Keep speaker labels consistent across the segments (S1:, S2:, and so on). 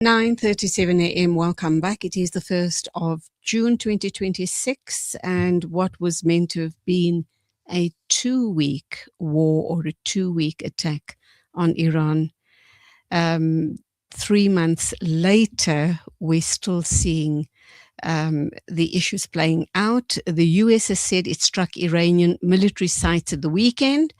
S1: 9:37 a.m. Welcome back. It is the 1st of June 2026, and what was meant to have been a 2-week war or a 2-week attack on Iran. 3 months later, we're still seeing the issues playing out. The US has said it struck Iranian military sites at the weekend.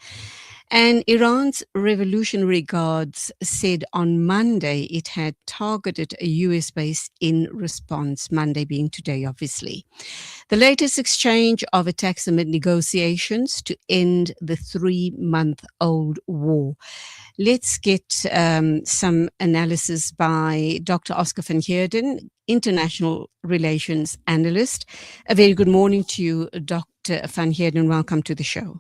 S1: And Iran's Revolutionary Guards said on Monday it had targeted a US base in response, Monday being today, obviously. The latest exchange of attacks amid negotiations to end the 3-month-old war. Let's get some analysis by Dr. Oscar van Heerden, international relations analyst. A very good morning to you, Dr. van Heerden. Welcome to the show.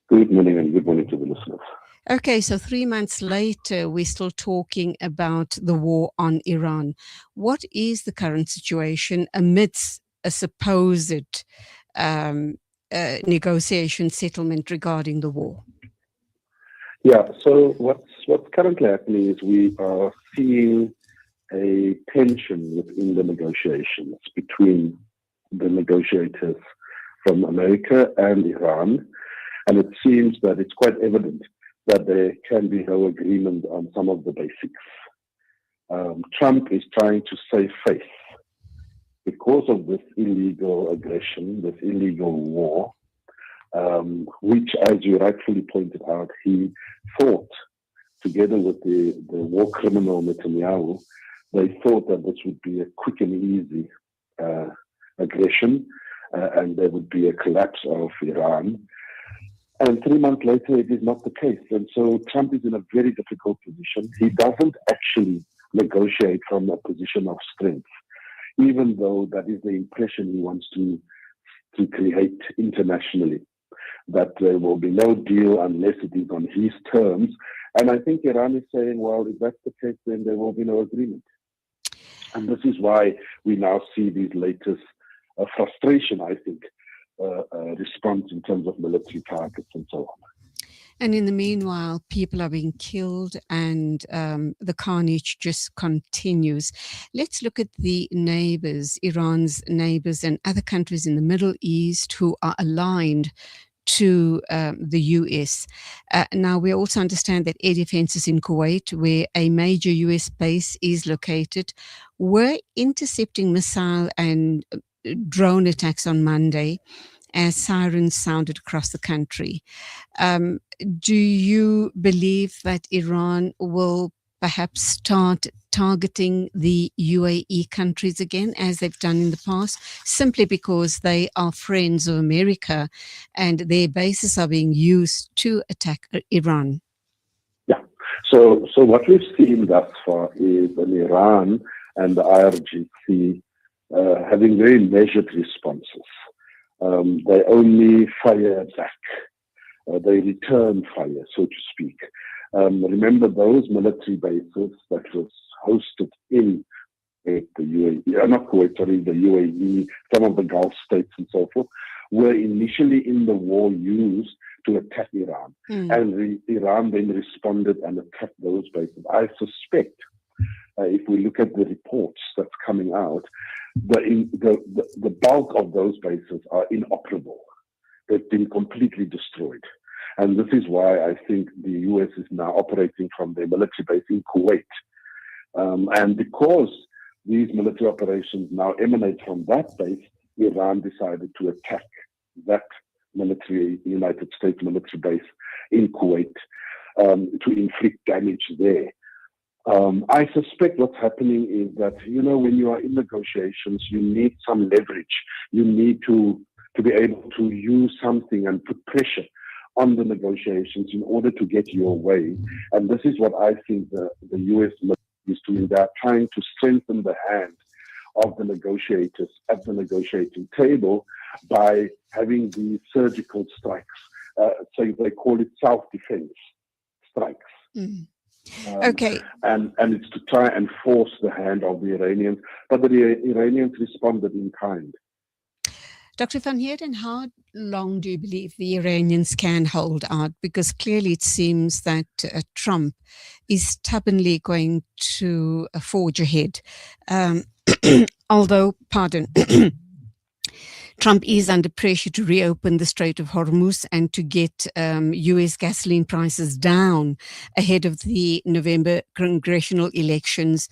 S2: Good morning and good morning to the listeners.
S1: Okay, so 3 months later, we're still talking about the war on Iran. What is the current situation amidst a supposed negotiation settlement regarding the war?
S2: Yeah, so what's currently happening is we are seeing a tension within the negotiations between the negotiators from America and Iran. And it seems that it's quite evident that there can be no agreement on some of the basics. Trump is trying to save face because of this illegal aggression, this illegal war, which, as you rightfully pointed out, he fought together with the war criminal Netanyahu. They thought that this would be a quick and easy aggression, and there would be a collapse of Iran. And 3 months later, it is not the case. And so Trump is in a very difficult position. He doesn't actually negotiate from a position of strength, even though that is the impression he wants to create internationally, that there will be no deal unless it is on his terms. And I think Iran is saying, well, if that's the case, then there will be no agreement. And this is why we now see these latest frustration, I think, response in terms of military targets and so on.
S1: And in the meanwhile, people are being killed and the carnage just continues. Let's look at the neighbors, Iran's neighbors and other countries in the Middle East who are aligned to the US. Now, we also understand that air defenses in Kuwait, where a major US base is located, were intercepting missile and drone attacks on Monday as sirens sounded across the country. Do you believe that Iran will perhaps start targeting the UAE countries again, as they've done in the past, simply because they are friends of America and their bases are being used to attack Iran?
S2: Yeah. So what we've seen thus far is an Iran and the IRGC having very measured responses. They only fire back. They return fire, so to speak. Remember those military bases that was hosted in the UAE, not Kuwait, sorry, the UAE, some of the Gulf states and so forth, were initially in the war used to attack Iran. And Iran then responded and attacked those bases. I suspect, if we look at the reports that's coming out, the bulk of those bases are inoperable. They've been completely destroyed. And this is why I think the US is now operating from their military base in Kuwait. And because these military operations now emanate from that base, Iran decided to attack that United States military base in Kuwait to inflict damage there. I suspect what's happening is that, when you are in negotiations, you need some leverage. You need to be able to use something and put pressure on the negotiations in order to get your way. And this is what I think the US is doing. They are trying to strengthen the hand of the negotiators at the negotiating table by having these surgical strikes. So they call it self-defense strikes.
S1: Okay.
S2: And it's to try and force the hand of the Iranians. But the Iranians responded in kind.
S1: Dr. Van Heerden, how long do you believe the Iranians can hold out? Because clearly it seems that Trump is stubbornly going to forge ahead. Um, although, pardon, Trump is under pressure to reopen the Strait of Hormuz and to get US gasoline prices down ahead of the November congressional elections.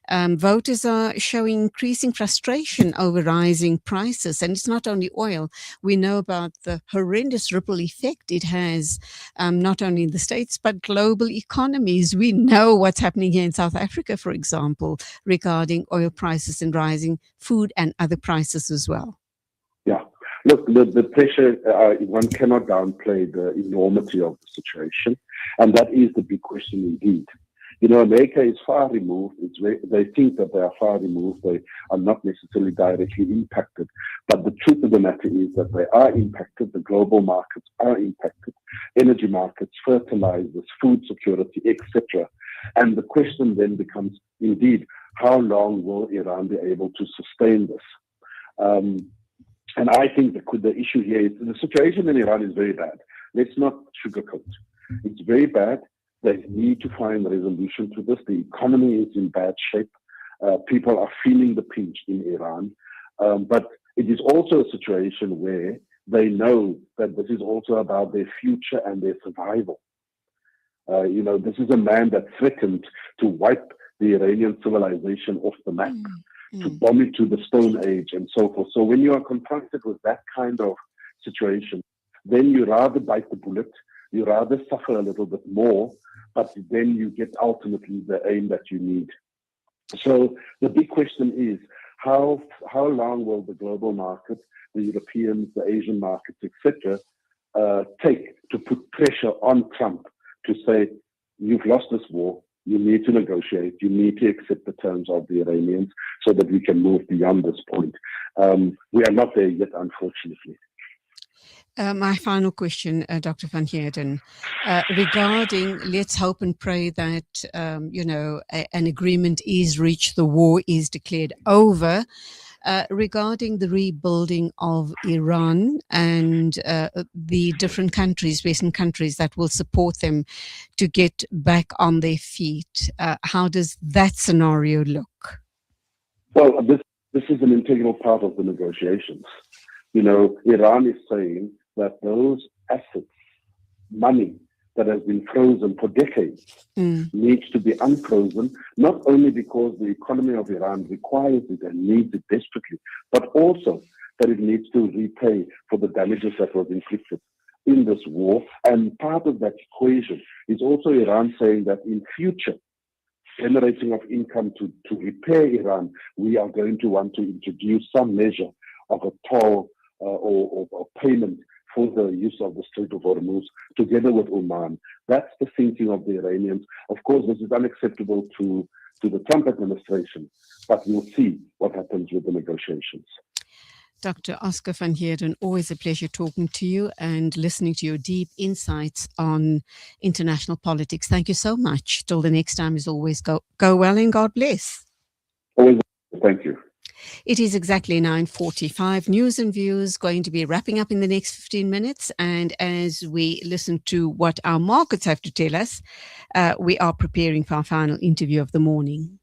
S1: Voters are showing increasing frustration over rising prices. And it's not only oil. We know about the horrendous ripple effect it has, not only in the States, but global economies. We know what's happening here in South Africa, for example, regarding oil prices and rising food and other prices as well.
S2: Yeah. Look, the pressure, one cannot downplay the enormity of the situation. And that is the big question indeed. You know, America is far removed. They think that they are far removed. They are not necessarily directly impacted. But the truth of the matter is that they are impacted. The global markets are impacted. Energy markets, fertilizers, food security, etc. And the question then becomes, indeed, how long will Iran be able to sustain this? And I think the issue here is the situation in Iran is very bad. Let's not sugarcoat. It's very bad. They need to find a resolution to this. The economy is in bad shape. People are feeling the pinch in Iran. But it is also a situation where they know that this is also about their future and their survival. You know, this is a man that threatened to wipe the Iranian civilization off the map. To bomb it to the Stone Age and so forth. So when you are confronted with that kind of situation, then you rather bite the bullet, you rather suffer a little bit more, but then you get ultimately the aim that you need. So the big question is, how long will the global market, the Europeans, the Asian markets, etc., take to put pressure on Trump to say, you've lost this war, you need to negotiate. You need to accept the terms of the Iranians so that we can move beyond this point. We are not there yet, unfortunately.
S1: My final question, Dr. Van Heerden, regarding let's hope and pray that, an agreement is reached, the war is declared over. Regarding the rebuilding of Iran and the different countries, Western countries that will support them to get back on their feet. How does that scenario look?
S2: Well, this is an integral part of the negotiations. You know, Iran is saying that those assets, money that has been frozen for decades needs to be unfrozen, not only because the economy of Iran requires it and needs it desperately, but also that it needs to repay for the damages that was inflicted in this war. And part of that equation is also Iran saying that in future, generating of income to repair Iran, we are going to want to introduce some measure of a toll or payment for the use of the Strait of Hormuz, together with Oman. That's the thinking of the Iranians. Of course, this is unacceptable to the Trump administration, but we'll see what happens with the negotiations.
S1: Dr. Oscar van Heerden, always a pleasure talking to you and listening to your deep insights on international politics. Thank you so much. Till the next time, as always, go well and God bless.
S2: Always, thank you.
S1: It is exactly 9:45. News and Views going to be wrapping up in the next 15 minutes. And as we listen to what our markets have to tell us, we are preparing for our final interview of the morning.